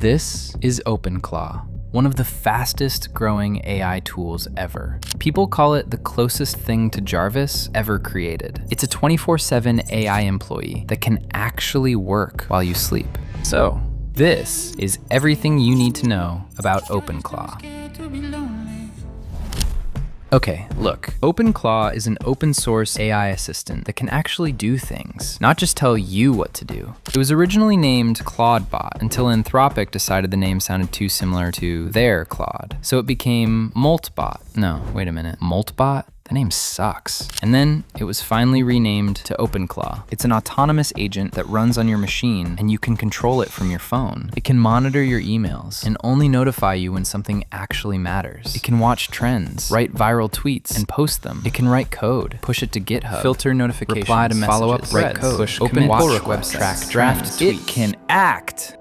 This is OpenClaw, one of the fastest growing AI tools ever. People call it the closest thing to Jarvis ever created. It's a 24/7 AI employee that can actually work while you sleep. So, this is everything you need to know about OpenClaw. Okay, look, OpenClaw is an open source AI assistant that can actually do things, not just tell you what to do. It was originally named clawdbot until Anthropic decided the name sounded too similar to their Claude. So it became moltbot. No, wait a minute, moltbot? The name sucks. And then it was finally renamed to OpenClaw. It's an autonomous agent that runs on your machine and you can control it from your phone. It can monitor your emails and only notify you when something actually matters. It can watch trends, write viral tweets, and post them. It can write code, push it to GitHub, filter notifications, reply to messages, follow up threads, code, push open pull requests, track draft tweets. It can act.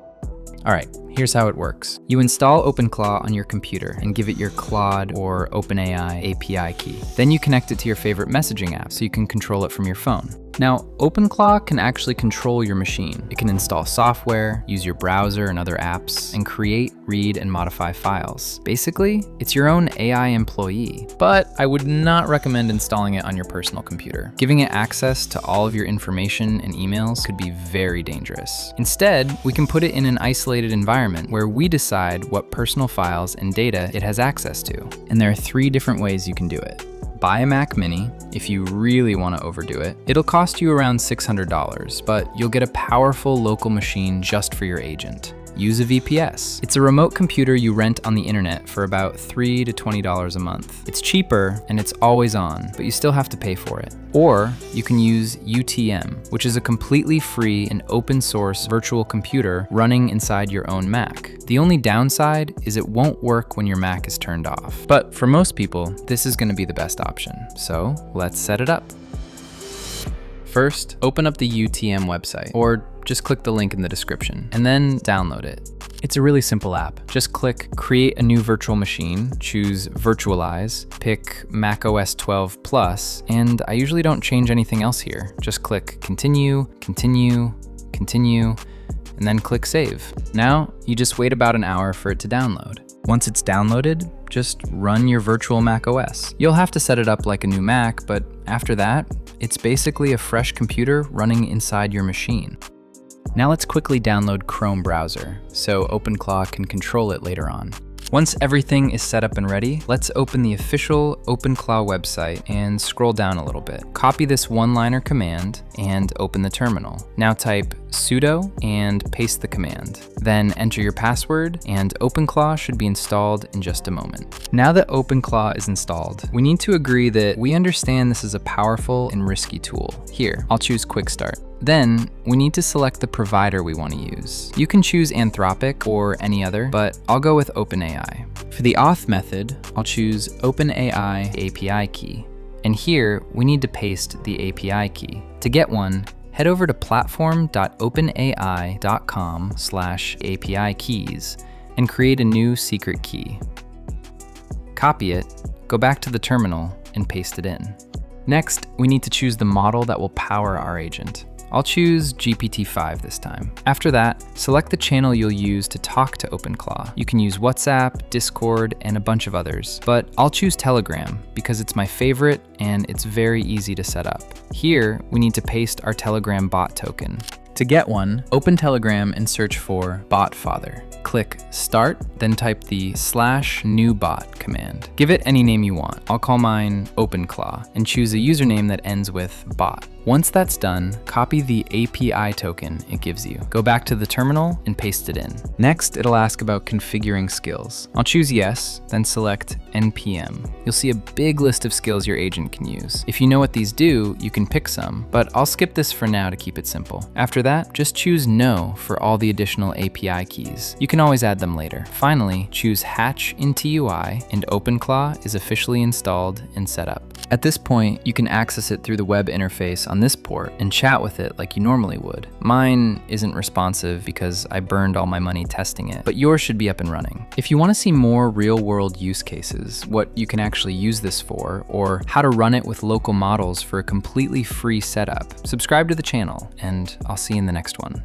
All right, here's how it works. You install OpenClaw on your computer and give it your Claude or OpenAI API key. Then you connect it to your favorite messaging app so you can control it from your phone. Now, OpenClaw can actually control your machine. It can install software, use your browser and other apps, and create, read, and modify files. Basically, it's your own AI employee. But I would not recommend installing it on your personal computer. Giving it access to all of your information and emails could be very dangerous. Instead, we can put it in an isolated environment where we decide what personal files and data it has access to. And there are 3 different ways you can do it. Buy a Mac Mini if you really want to overdo it. It'll cost you around $600, but you'll get a powerful local machine just for your agent. Use a VPS. It's a remote computer you rent on the internet for about $3 to $20 a month. It's cheaper and it's always on, but you still have to pay for it. Or you can use UTM, which is a completely free and open source virtual computer running inside your own Mac. The only downside is it won't work when your Mac is turned off. But for most people, this is going to be the best option. So let's set it up. First, open up the UTM website, or just click the link in the description, and then download it. It's a really simple app. Just click Create a new virtual machine, choose Virtualize, pick macOS 12 Plus, and I usually don't change anything else here. Just click Continue, Continue, Continue, and then click Save. Now, you just wait about an hour for it to download. Once it's downloaded, just run your virtual macOS. You'll have to set it up like a new Mac, but after that, it's basically a fresh computer running inside your machine. Now let's quickly download Chrome browser, so OpenClaw can control it later on. Once everything is set up and ready, let's open the official OpenClaw website and scroll down a little bit. Copy this one-liner command and open the terminal. Now type sudo and paste the command. Then enter your password and OpenClaw should be installed in just a moment. Now that OpenClaw is installed, we need to agree that we understand this is a powerful and risky tool. Here, I'll choose Quick Start. Then, we need to select the provider we want to use. You can choose Anthropic or any other, but I'll go with OpenAI. For the auth method, I'll choose OpenAI API key. And here, we need to paste the API key. To get one, head over to platform.openai.com/API keys and create a new secret key. Copy it, go back to the terminal, and paste it in. Next, we need to choose the model that will power our agent. I'll choose GPT-5 this time. After that, select the channel you'll use to talk to OpenClaw. You can use WhatsApp, Discord, and a bunch of others, but I'll choose Telegram because it's my favorite and it's very easy to set up. Here, we need to paste our Telegram bot token. To get one, open Telegram and search for botfather. Click Start, then type the /newbot command. Give it any name you want. I'll call mine OpenClaw and choose a username that ends with bot. Once that's done, copy the API token it gives you. Go back to the terminal and paste it in. Next, it'll ask about configuring skills. I'll choose yes, then select NPM. You'll see a big list of skills your agent can use. If you know what these do, you can pick some, but I'll skip this for now to keep it simple. After that, just choose no for all the additional API keys. You can always add them later. Finally, choose Hatch in TUI, and OpenClaw is officially installed and set up. At this point, you can access it through the web interface on this port and chat with it like you normally would. Mine isn't responsive because I burned all my money testing it, but yours should be up and running. If you want to see more real-world use cases, what you can actually use this for, or how to run it with local models for a completely free setup, subscribe to the channel, and I'll see you in the next one.